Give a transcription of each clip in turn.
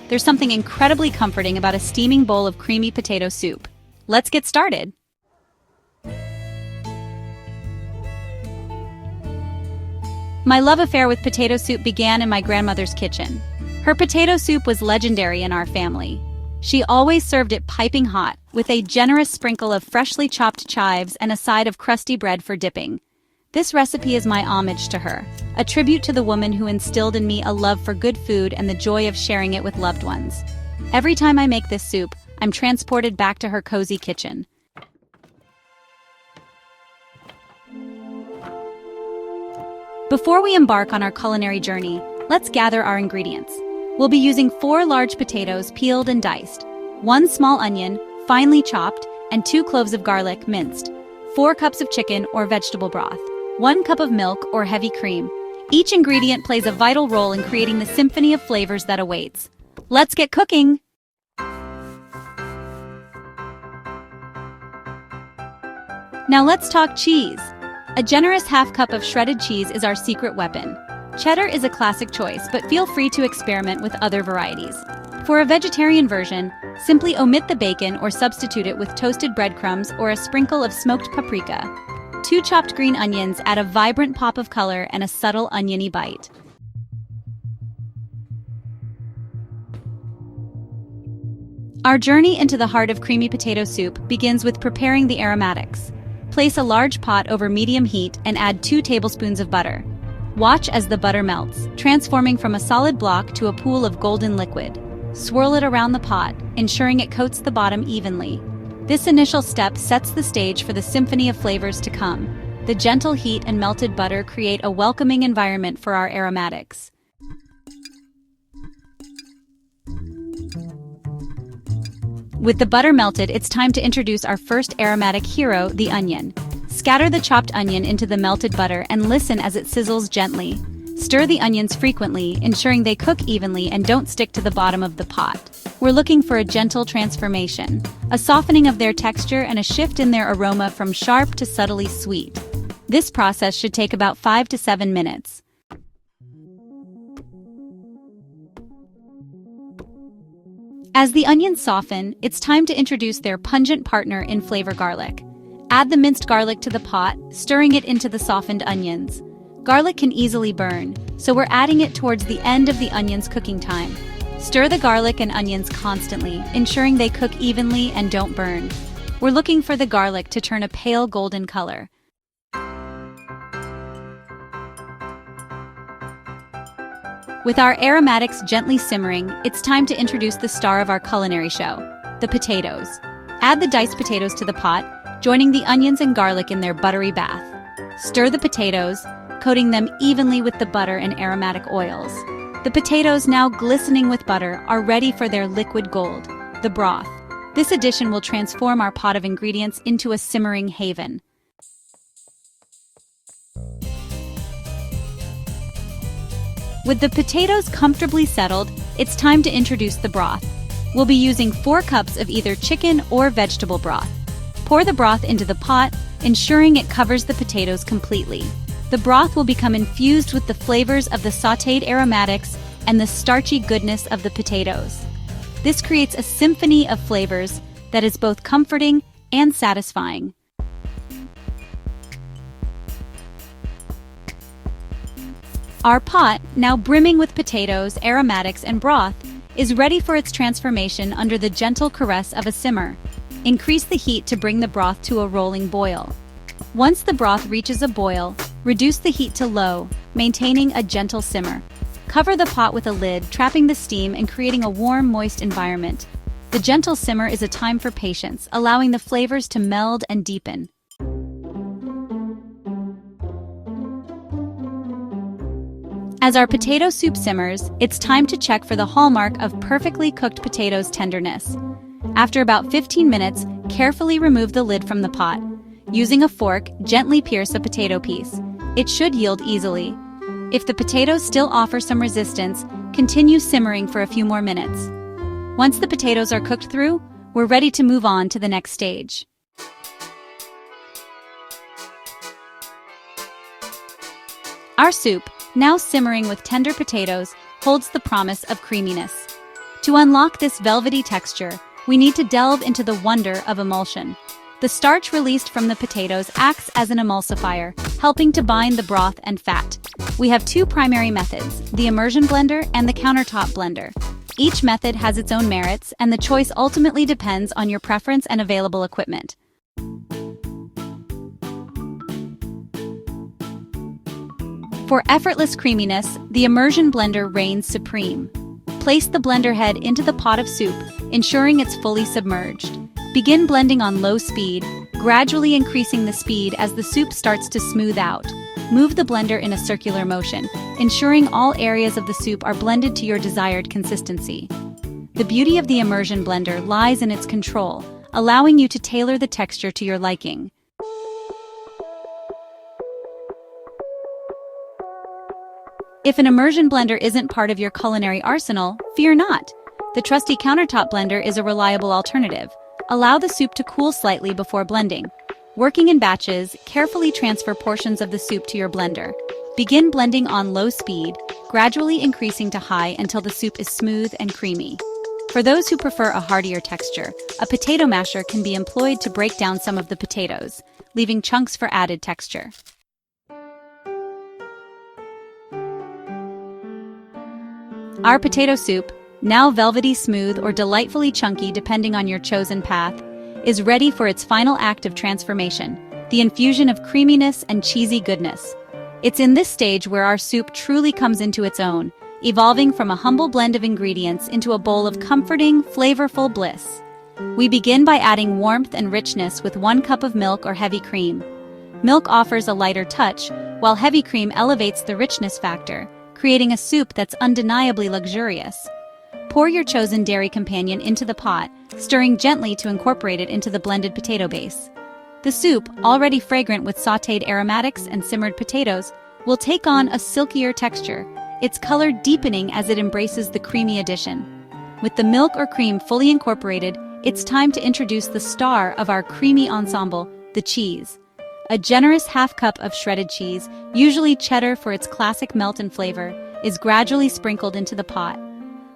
there's something incredibly comforting about a steaming bowl of creamy potato soup. Let's get started. My love affair with potato soup began in my grandmother's kitchen. Her potato soup was legendary in our family. She always served it piping hot, with a generous sprinkle of freshly chopped chives and a side of crusty bread for dipping. This recipe is my homage to her, a tribute to the woman who instilled in me a love for good food and the joy of sharing it with loved ones. Every time I make this soup, I'm transported back to her cozy kitchen. Before we embark on our culinary journey, let's gather our ingredients. We'll be using 4 large potatoes peeled and diced, 1 small onion, finely chopped, and 2 cloves of garlic, minced, 4 cups of chicken or vegetable broth, 1 cup of milk or heavy cream. Each ingredient plays a vital role in creating the symphony of flavors that awaits. Let's get cooking! Now let's talk cheese. A generous half cup of shredded cheese is our secret weapon. Cheddar is a classic choice, but feel free to experiment with other varieties. For a vegetarian version, simply omit the bacon or substitute it with toasted breadcrumbs or a sprinkle of smoked paprika. 2 chopped green onions add a vibrant pop of color and a subtle oniony bite. Our journey into the heart of creamy potato soup begins with preparing the aromatics. Place a large pot over medium heat and add 2 tablespoons of butter. Watch as the butter melts, transforming from a solid block to a pool of golden liquid. Swirl it around the pot, ensuring it coats the bottom evenly. This initial step sets the stage for the symphony of flavors to come. The gentle heat and melted butter create a welcoming environment for our aromatics. With the butter melted, it's time to introduce our first aromatic hero, the onion. Scatter the chopped onion into the melted butter and listen as it sizzles gently. Stir the onions frequently, ensuring they cook evenly and don't stick to the bottom of the pot. We're looking for a gentle transformation, a softening of their texture and a shift in their aroma from sharp to subtly sweet. This process should take about 5 to 7 minutes. As the onions soften, it's time to introduce their pungent partner in flavor, garlic. Add the minced garlic to the pot, stirring it into the softened onions. Garlic can easily burn, so we're adding it towards the end of the onions' cooking time. Stir the garlic and onions constantly, ensuring they cook evenly and don't burn. We're looking for the garlic to turn a pale golden color. With our aromatics gently simmering, it's time to introduce the star of our culinary show, the potatoes. Add the diced potatoes to the pot, joining the onions and garlic in their buttery bath. Stir the potatoes, coating them evenly with the butter and aromatic oils. The potatoes, now glistening with butter, are ready for their liquid gold, the broth. This addition will transform our pot of ingredients into a simmering haven. With the potatoes comfortably settled, it's time to introduce the broth. We'll be using 4 cups of either chicken or vegetable broth. Pour the broth into the pot, ensuring it covers the potatoes completely. The broth will become infused with the flavors of the sautéed aromatics and the starchy goodness of the potatoes. This creates a symphony of flavors that is both comforting and satisfying. Our pot, now brimming with potatoes, aromatics, and broth, is ready for its transformation under the gentle caress of a simmer. Increase the heat to bring the broth to a rolling boil. Once the broth reaches a boil, reduce the heat to low, maintaining a gentle simmer. Cover the pot with a lid, trapping the steam and creating a warm, moist environment. The gentle simmer is a time for patience, allowing the flavors to meld and deepen. As our potato soup simmers, it's time to check for the hallmark of perfectly cooked potatoes' tenderness. After about 15 minutes, carefully remove the lid from the pot. Using a fork, gently pierce a potato piece. It should yield easily. If the potatoes still offer some resistance, continue simmering for a few more minutes. Once the potatoes are cooked through, we're ready to move on to the next stage. Our soup, now simmering with tender potatoes, holds the promise of creaminess. To unlock this velvety texture, we need to delve into the wonder of emulsion. The starch released from the potatoes acts as an emulsifier, helping to bind the broth and fat. We have two primary methods, the immersion blender and the countertop blender. Each method has its own merits, and the choice ultimately depends on your preference and available equipment. For effortless creaminess, the immersion blender reigns supreme. Place the blender head into the pot of soup, ensuring it's fully submerged. Begin blending on low speed, gradually increasing the speed as the soup starts to smooth out. Move the blender in a circular motion, ensuring all areas of the soup are blended to your desired consistency. The beauty of the immersion blender lies in its control, allowing you to tailor the texture to your liking. If an immersion blender isn't part of your culinary arsenal, fear not. The trusty countertop blender is a reliable alternative. Allow the soup to cool slightly before blending. Working in batches, carefully transfer portions of the soup to your blender. Begin blending on low speed, gradually increasing to high until the soup is smooth and creamy. For those who prefer a heartier texture, a potato masher can be employed to break down some of the potatoes, leaving chunks for added texture. Our potato soup, now velvety smooth or delightfully chunky depending on your chosen path, is ready for its final act of transformation, the infusion of creaminess and cheesy goodness. It's in this stage where our soup truly comes into its own, evolving from a humble blend of ingredients into a bowl of comforting, flavorful bliss. We begin by adding warmth and richness with 1 cup of milk or heavy cream. Milk offers a lighter touch, while heavy cream elevates the richness factor, creating a soup that's undeniably luxurious. Pour your chosen dairy companion into the pot, stirring gently to incorporate it into the blended potato base. The soup, already fragrant with sautéed aromatics and simmered potatoes, will take on a silkier texture, its color deepening as it embraces the creamy addition. With the milk or cream fully incorporated, it's time to introduce the star of our creamy ensemble, the cheese. A generous half cup of shredded cheese, usually cheddar for its classic melt and flavor, is gradually sprinkled into the pot.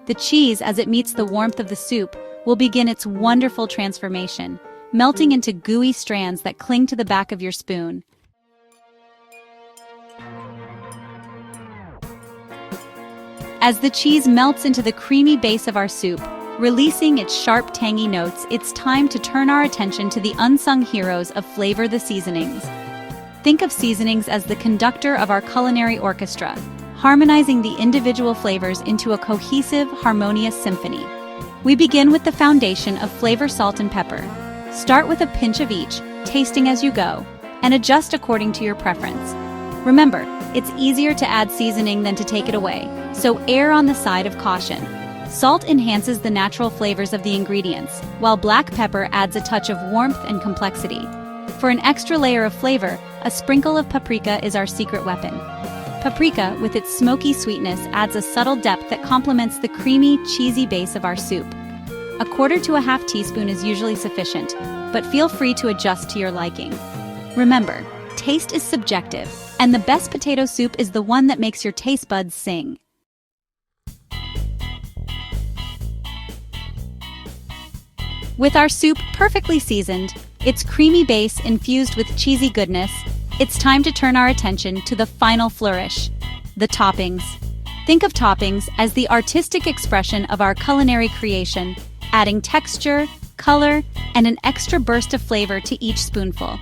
The cheese, as it meets the warmth of the soup, will begin its wonderful transformation, melting into gooey strands that cling to the back of your spoon. As the cheese melts into the creamy base of our soup, releasing its sharp, tangy notes, it's time to turn our attention to the unsung heroes of flavor, the seasonings. Think of seasonings as the conductor of our culinary orchestra, harmonizing the individual flavors into a cohesive, harmonious symphony. We begin with the foundation of flavor, salt, and pepper. Start with a pinch of each, tasting as you go, and adjust according to your preference. Remember, it's easier to add seasoning than to take it away, so err on the side of caution. Salt enhances the natural flavors of the ingredients, while black pepper adds a touch of warmth and complexity. For an extra layer of flavor, a sprinkle of paprika is our secret weapon. Paprika, with its smoky sweetness, adds a subtle depth that complements the creamy, cheesy base of our soup. 1/4 to 1/2 teaspoon is usually sufficient, but feel free to adjust to your liking. Remember, taste is subjective, and the best potato soup is the one that makes your taste buds sing. With our soup perfectly seasoned, its creamy base infused with cheesy goodness, it's time to turn our attention to the final flourish, the toppings. Think of toppings as the artistic expression of our culinary creation, adding texture, color, and an extra burst of flavor to each spoonful.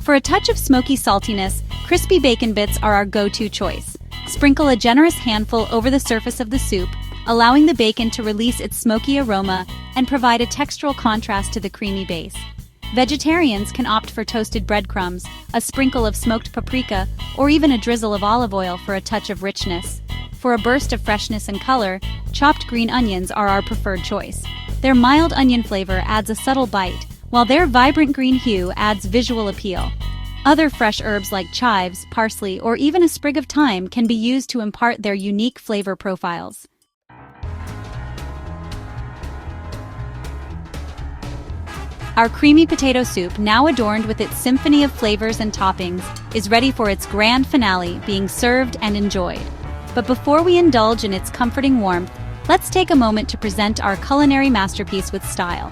For a touch of smoky saltiness, crispy bacon bits are our go-to choice. Sprinkle a generous handful over the surface of the soup, allowing the bacon to release its smoky aroma and provide a textural contrast to the creamy base. Vegetarians can opt for toasted breadcrumbs, a sprinkle of smoked paprika, or even a drizzle of olive oil for a touch of richness. For a burst of freshness and color, chopped green onions are our preferred choice. Their mild onion flavor adds a subtle bite, while their vibrant green hue adds visual appeal. Other fresh herbs like chives, parsley, or even a sprig of thyme can be used to impart their unique flavor profiles. Our creamy potato soup, now adorned with its symphony of flavors and toppings, is ready for its grand finale, being served and enjoyed. But before we indulge in its comforting warmth, Let's take a moment to present our culinary masterpiece with style.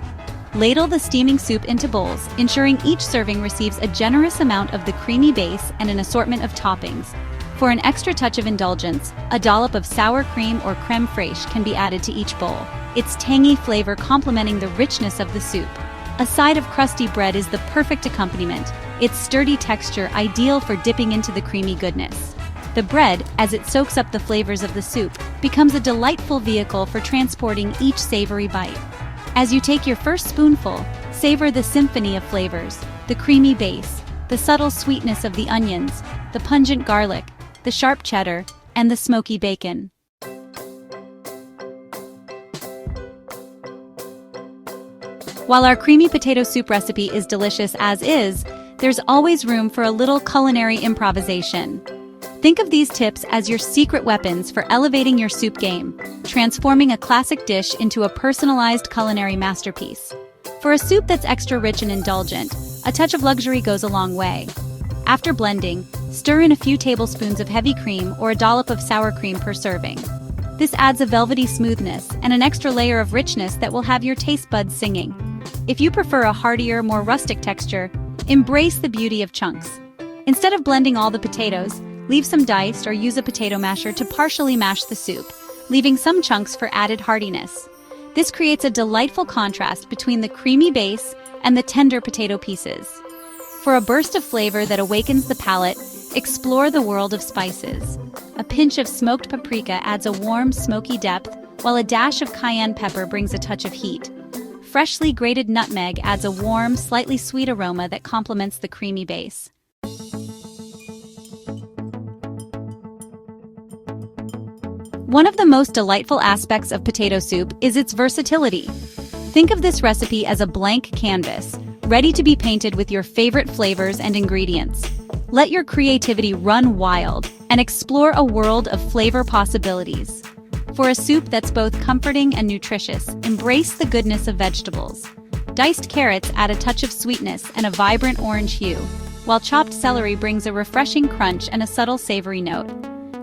Ladle the steaming soup into bowls, ensuring each serving receives a generous amount of the creamy base and an assortment of toppings. For an extra touch of indulgence, a dollop of sour cream or crème fraîche can be added to each bowl, its tangy flavor complementing the richness of the soup. A side of crusty bread is the perfect accompaniment, its sturdy texture ideal for dipping into the creamy goodness. The bread, as it soaks up the flavors of the soup, becomes a delightful vehicle for transporting each savory bite. As you take your first spoonful, savor the symphony of flavors, the creamy base, the subtle sweetness of the onions, the pungent garlic, the sharp cheddar, and the smoky bacon. While our creamy potato soup recipe is delicious as is, there's always room for a little culinary improvisation. Think of these tips as your secret weapons for elevating your soup game, transforming a classic dish into a personalized culinary masterpiece. For a soup that's extra rich and indulgent, a touch of luxury goes a long way. After blending, stir in a few tablespoons of heavy cream or a dollop of sour cream per serving. This adds a velvety smoothness and an extra layer of richness that will have your taste buds singing. If you prefer a heartier, more rustic texture, embrace the beauty of chunks. Instead of blending all the potatoes, leave some diced or use a potato masher to partially mash the soup, leaving some chunks for added heartiness. This creates a delightful contrast between the creamy base and the tender potato pieces. For a burst of flavor that awakens the palate, explore the world of spices. A pinch of smoked paprika adds a warm, smoky depth, while a dash of cayenne pepper brings a touch of heat. Freshly grated nutmeg adds a warm, slightly sweet aroma that complements the creamy base. One of the most delightful aspects of potato soup is its versatility. Think of this recipe as a blank canvas, ready to be painted with your favorite flavors and ingredients. Let your creativity run wild and explore a world of flavor possibilities. For a soup that's both comforting and nutritious, embrace the goodness of vegetables. Diced carrots add a touch of sweetness and a vibrant orange hue, while chopped celery brings a refreshing crunch and a subtle savory note.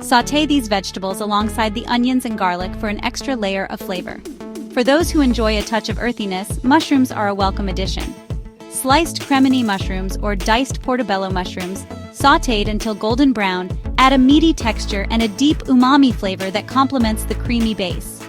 Sauté these vegetables alongside the onions and garlic for an extra layer of flavor. For those who enjoy a touch of earthiness, mushrooms are a welcome addition. Sliced cremini mushrooms or diced portobello mushrooms, sautéed until golden brown, add a meaty texture and a deep umami flavor that complements the creamy base.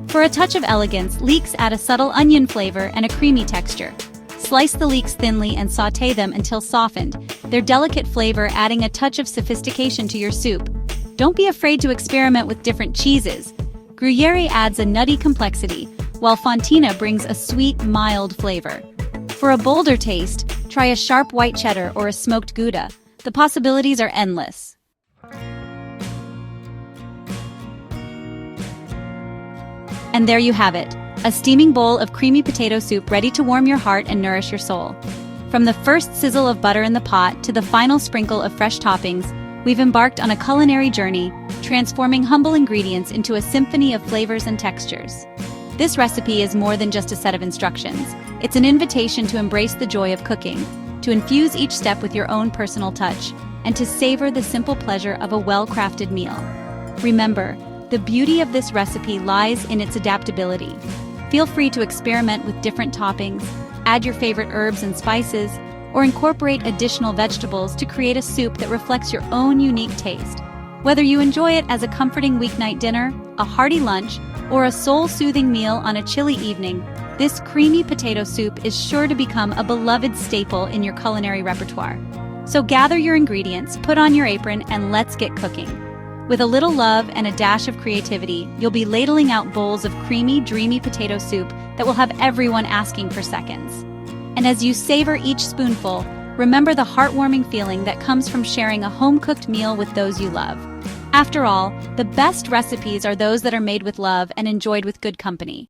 For a touch of elegance, leeks add a subtle onion flavor and a creamy texture. Slice the leeks thinly and sauté them until softened, their delicate flavor adding a touch of sophistication to your soup. Don't be afraid to experiment with different cheeses. Gruyere adds a nutty complexity, while Fontina brings a sweet, mild flavor. For a bolder taste, try a sharp white cheddar or a smoked Gouda. The possibilities are endless. And there you have it, a steaming bowl of creamy potato soup ready to warm your heart and nourish your soul. From the first sizzle of butter in the pot to the final sprinkle of fresh toppings, we've embarked on a culinary journey, transforming humble ingredients into a symphony of flavors and textures. This recipe is more than just a set of instructions. It's an invitation to embrace the joy of cooking, to infuse each step with your own personal touch, and to savor the simple pleasure of a well-crafted meal. Remember, the beauty of this recipe lies in its adaptability. Feel free to experiment with different toppings, add your favorite herbs and spices, or incorporate additional vegetables to create a soup that reflects your own unique taste. Whether you enjoy it as a comforting weeknight dinner, a hearty lunch, or a soul-soothing meal on a chilly evening, this creamy potato soup is sure to become a beloved staple in your culinary repertoire. So gather your ingredients, put on your apron, and let's get cooking. With a little love and a dash of creativity, you'll be ladling out bowls of creamy, dreamy potato soup that will have everyone asking for seconds. And as you savor each spoonful, remember the heartwarming feeling that comes from sharing a home-cooked meal with those you love. After all, the best recipes are those that are made with love and enjoyed with good company.